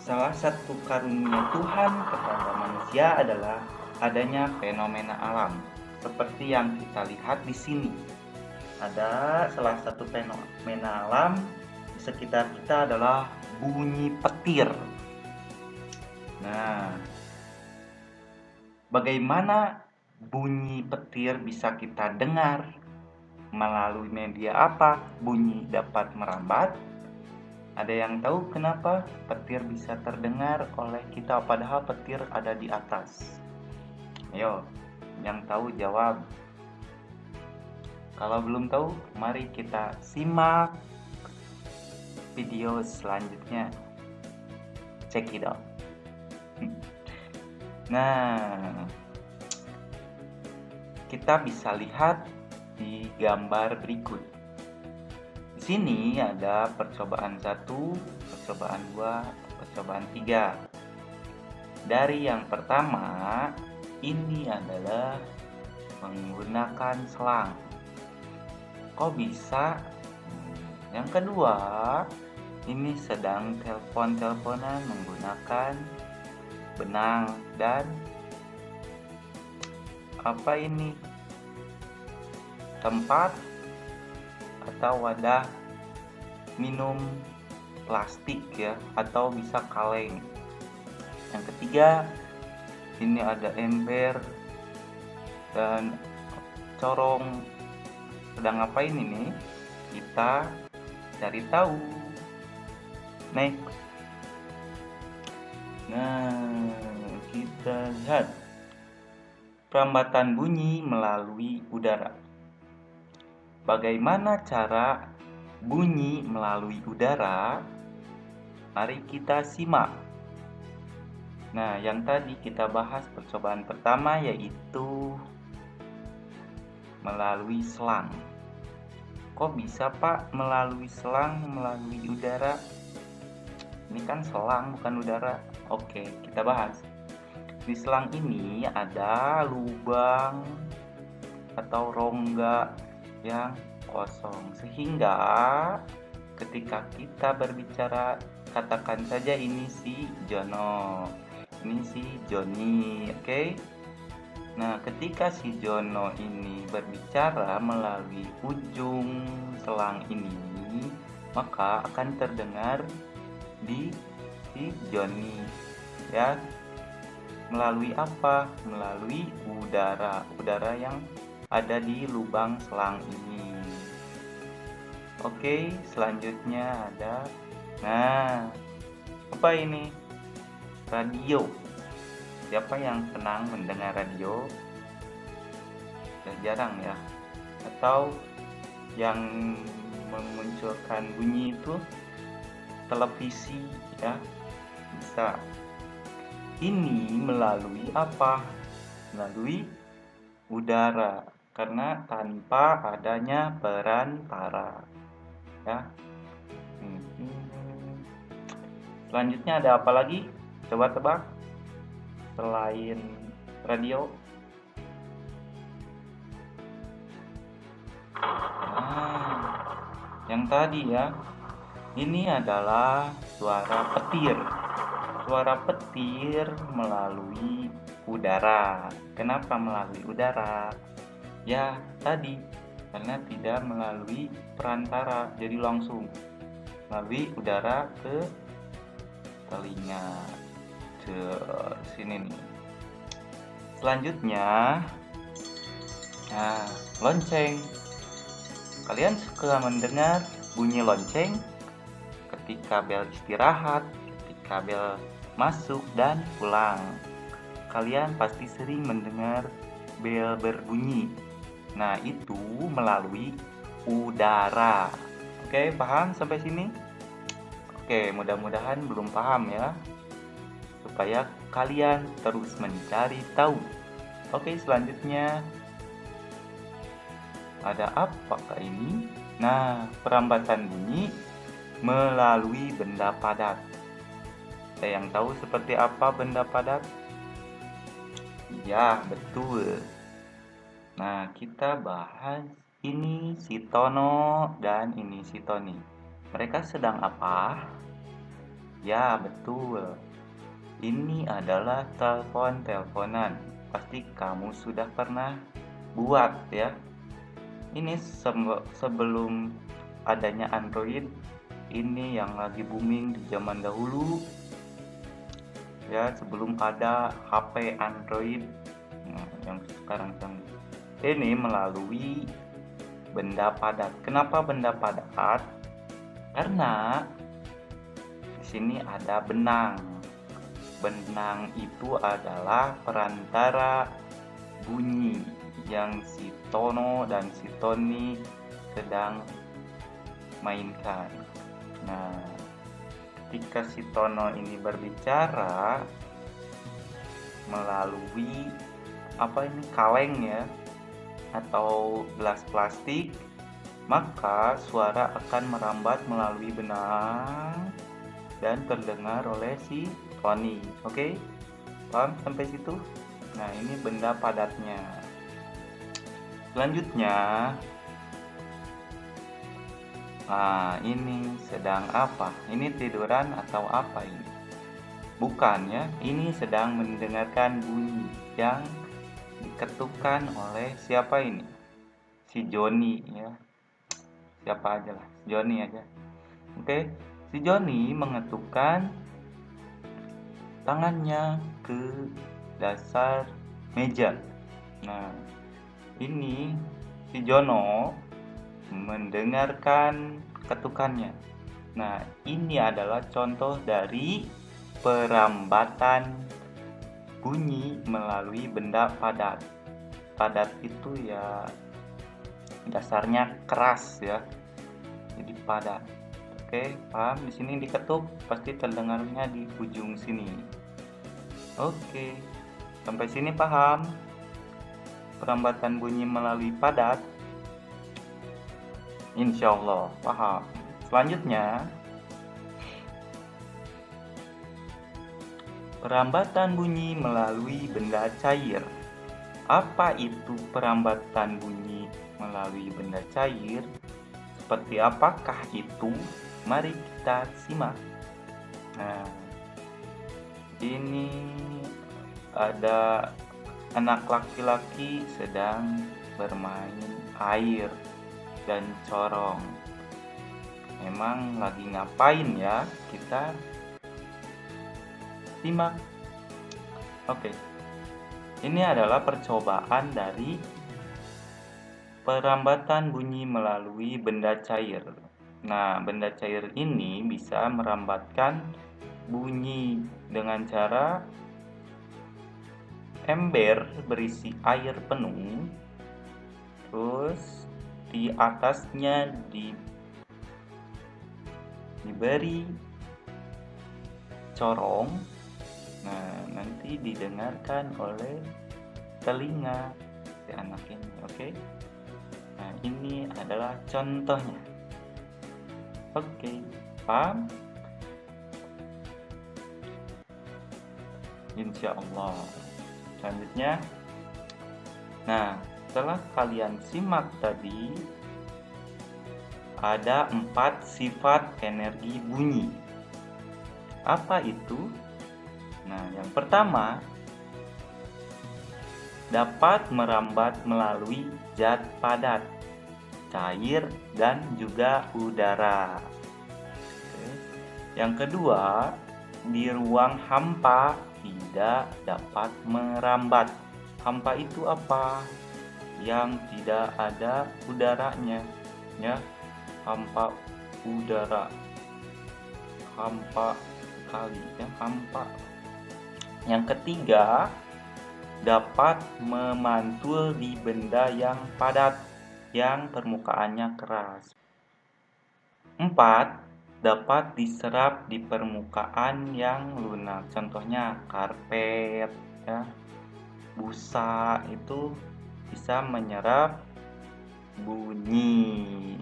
Salah satu karunia Tuhan kepada manusia adalah adanya fenomena alam. Seperti yang kita lihat di sini. Ada salah satu fenomena alam di sekitar kita adalah bunyi petir. Nah, bagaimana bunyi petir bisa kita dengar? Melalui media apa bunyi dapat merambat? Ada yang tahu kenapa petir bisa terdengar oleh kita padahal petir ada di atas? Ayo, yang tahu jawab. Kalau belum tahu, mari kita simak video selanjutnya. Check it out. Nah, kita bisa lihat di gambar berikut. Di sini ada percobaan 1, percobaan 2, percobaan 3. Dari yang pertama, ini adalah menggunakan selang. Kok bisa? Yang kedua, ini sedang telepon-teleponan menggunakan benang dan apa ini? Tempat atau wadah minum plastik ya, atau bisa kaleng. Yang ketiga, ini ada ember dan corong. Sedang ngapain ini? Kita cari tahu. Next. Nah, kita lihat perambatan bunyi melalui udara. Bagaimana cara bunyi melalui udara? Mari kita simak. Nah, yang tadi kita bahas percobaan pertama yaitu melalui selang. Kok bisa Pak melalui selang, melalui udara? Ini kan selang bukan udara. Oke, kita bahas. Di selang ini ada lubang atau rongga yang kosong, sehingga ketika kita berbicara, katakan saja ini si Jono, ini si Joni, oke? Nah, ketika si Jono ini berbicara melalui ujung selang ini, maka akan terdengar di si Joni, ya. Melalui apa? Melalui udara yang ada di lubang selang ini. Oke, selanjutnya ada. Nah, apa ini? Radio. Siapa yang senang mendengar radio? Sudah jarang ya. Atau yang memunculkan bunyi itu televisi ya. Bisa. Ini melalui apa? Melalui udara, karena tanpa adanya perantara ya. Selanjutnya ada apa lagi? Coba tebak selain radio. Yang tadi ya, ini adalah suara petir. Suara petir melalui udara. Kenapa melalui udara? Ya, tadi karena tidak melalui perantara, jadi langsung melalui udara ke telinga. Ke sini nih. Selanjutnya, nah, lonceng. Kalian suka mendengar bunyi lonceng ketika bel istirahat, ketika bel masuk dan pulang. Kalian pasti sering mendengar bel berbunyi. Nah, itu melalui udara. Oke, paham sampai sini? Oke, mudah-mudahan belum paham ya. Supaya kalian terus mencari tahu. Oke, selanjutnya ada apakah ini? Nah, perambatan bunyi melalui benda padat. Ada yang tahu seperti apa benda padat? Ya, betul. Nah, kita bahas ini si Tono dan ini si Toni. Mereka sedang apa? Ya, betul. Ini adalah telepon-teleponan. Pasti kamu sudah pernah buat ya. Ini sebelum adanya Android, ini yang lagi booming di zaman dahulu. Ya, sebelum ada HP Android yang sekarang canggih. Ini melalui benda padat. Kenapa benda padat? Karena di sini ada benang. Benang itu adalah perantara bunyi yang si Tono dan si Tony sedang mainkan. Nah, ketika si Tono ini berbicara melalui kaleng ya, atau gelas plastik, maka suara akan merambat melalui benang dan terdengar oleh si Tony. Oke? Paham sampai situ? Nah, ini benda padatnya. Selanjutnya, ini sedang apa? Ini tiduran atau apa ini? Bukan ya, ini sedang mendengarkan bunyi yang diketukkan oleh siapa ini? Si Joni ya. Siapa aja lah, Joni aja. Oke, si Joni mengetukkan tangannya ke dasar meja. Nah, ini si Jono mendengarkan ketukannya. Nah, ini adalah contoh dari perambatan bunyi melalui benda padat. Padat itu ya dasarnya keras ya, jadi padat. Oke, paham? Di sini diketuk pasti terdengarnya di ujung sini. Oke, sampai sini paham? Perambatan bunyi melalui padat? Insya Allah paham. Selanjutnya, perambatan bunyi melalui benda cair. Apa itu perambatan bunyi melalui benda cair? Seperti apakah itu? Mari kita simak. Nah, ini ada anak laki-laki sedang bermain air dan corong. Memang lagi ngapain ya? Kita simak. Oke. Ini adalah percobaan dari perambatan bunyi melalui benda cair. Nah, benda cair ini bisa merambatkan bunyi dengan cara ember berisi air penuh, terus di atasnya diberi corong. Nah, nanti didengarkan oleh telinga si anak ini. Oke? Nah, ini adalah contohnya. Oke, paham? Insya Allah. Selanjutnya, nah, setelah kalian simak tadi, ada 4 sifat energi bunyi. Apa itu? Nah, yang pertama, dapat merambat melalui zat padat, cair, dan juga udara. Oke. Yang kedua, di ruang hampa tidak dapat merambat. Hampa itu apa? Yang tidak ada udaranya, ya. Hampa udara. Hampa kali, ya, hampa. Yang ketiga, dapat memantul di benda yang padat, yang permukaannya keras. 4. Dapat diserap di permukaan yang lunak. Contohnya karpet, ya, busa itu bisa menyerap bunyi.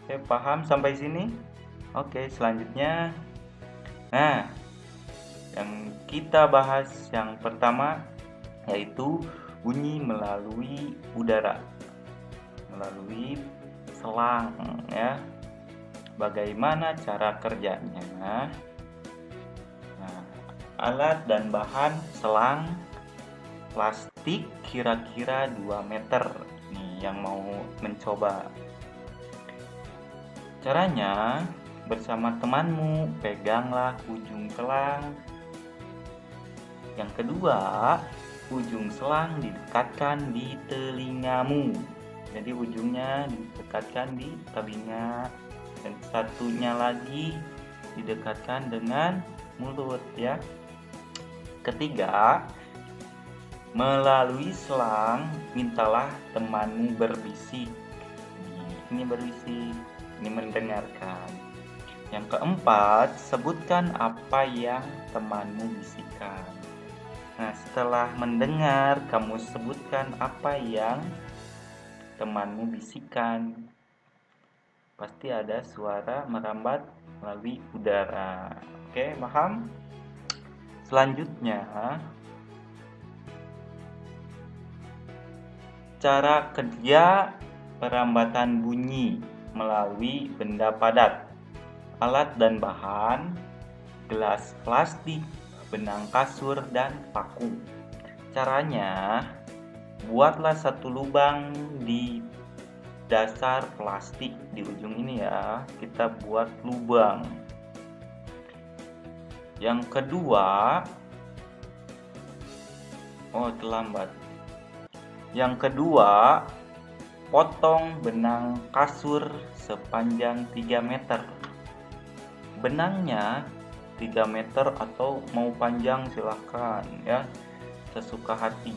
Oke, paham sampai sini? Oke, selanjutnya. Nah, yang kita bahas yang pertama yaitu bunyi melalui udara, melalui selang ya. Bagaimana cara kerjanya? Nah, alat dan bahan selang plastik kira-kira 2 meter. Nih yang mau mencoba. Caranya, bersama temanmu peganglah ujung selang. Yang kedua, ujung selang didekatkan di telingamu. Jadi ujungnya didekatkan di telinga, dan satunya lagi didekatkan dengan mulut ya. Ketiga, melalui selang mintalah temanmu berbisik. Ini berbisik, ini mendengarkan. Yang keempat, sebutkan apa yang temanmu bisikan. Nah, setelah mendengar, kamu sebutkan apa yang temanmu bisikan. Pasti ada suara merambat melalui udara. Oke, paham? Selanjutnya, cara kerja perambatan bunyi melalui benda padat. Alat dan bahan, gelas plastik, benang kasur, dan paku. Caranya, buatlah satu lubang di dasar plastik di ujung ini ya. Kita buat lubang. Yang kedua, terlambat. Yang kedua, potong benang kasur sepanjang 3 meter. Benangnya 3 meter atau mau panjang silahkan ya, sesuka hati.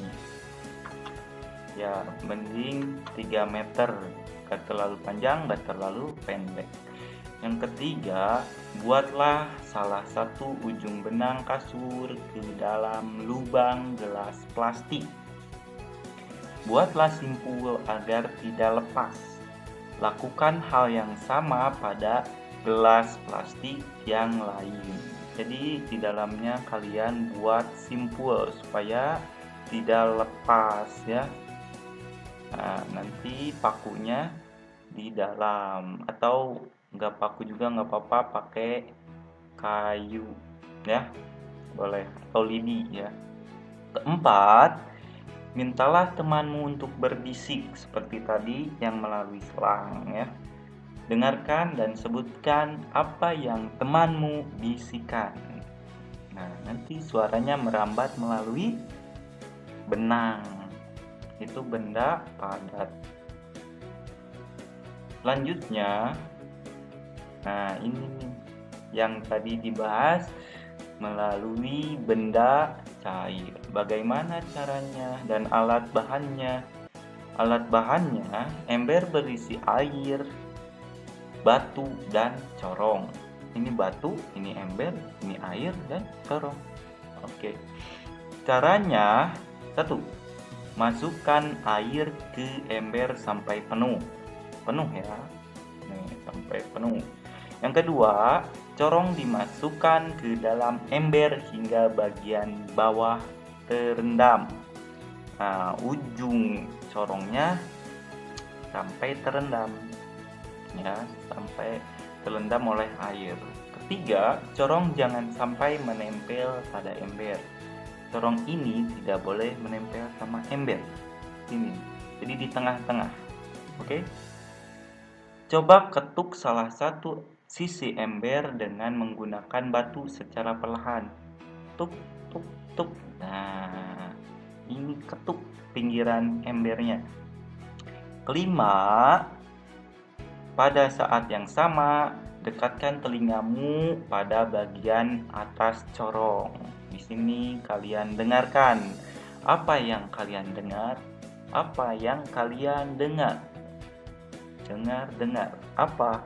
Ya, mending 3 meter, gak terlalu panjang, gak terlalu pendek. Yang ketiga, buatlah salah satu ujung benang kasur ke dalam lubang gelas plastik. Buatlah simpul agar tidak lepas. Lakukan hal yang sama pada gelas plastik yang lain. Jadi di dalamnya kalian buat simpul supaya tidak lepas ya. Nah, nanti pakunya di dalam, atau nggak paku juga nggak apa-apa, pakai kayu ya, boleh, atau lidi ya. Keempat, mintalah temanmu untuk berbisik seperti tadi yang melalui selang ya. Dengarkan dan sebutkan apa yang temanmu bisikan. Nah, nanti suaranya merambat melalui benang. Itu benda padat. Selanjutnya, nah ini nih yang tadi dibahas melalui benda cair. Bagaimana caranya dan alat bahannya? Alat bahannya ember berisi air, batu, dan corong. Ini batu, ini ember, ini air, dan corong. Oke. Caranya, 1. Masukkan air ke ember sampai penuh. Penuh ya. Nih, sampai penuh. Yang kedua, corong dimasukkan ke dalam ember hingga bagian bawah terendam. Nah, ujung corongnya sampai terendam. Ya, sampai terendam oleh air. Ketiga, corong jangan sampai menempel pada ember. Corong ini tidak boleh menempel sama ember. Ini. Jadi di tengah-tengah. Oke? Coba ketuk salah satu sisi ember dengan menggunakan batu secara perlahan. Tuk, tuk, tuk. Nah, ini ketuk pinggiran embernya. Kelima, pada saat yang sama, dekatkan telingamu pada bagian atas corong. Di sini kalian dengarkan. Apa yang kalian dengar? Apa yang kalian dengar? Dengar. Apa?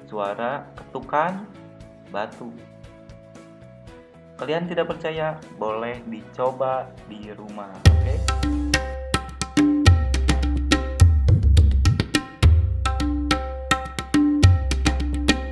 Suara ketukan batu. Kalian tidak percaya? Boleh dicoba di rumah, oke?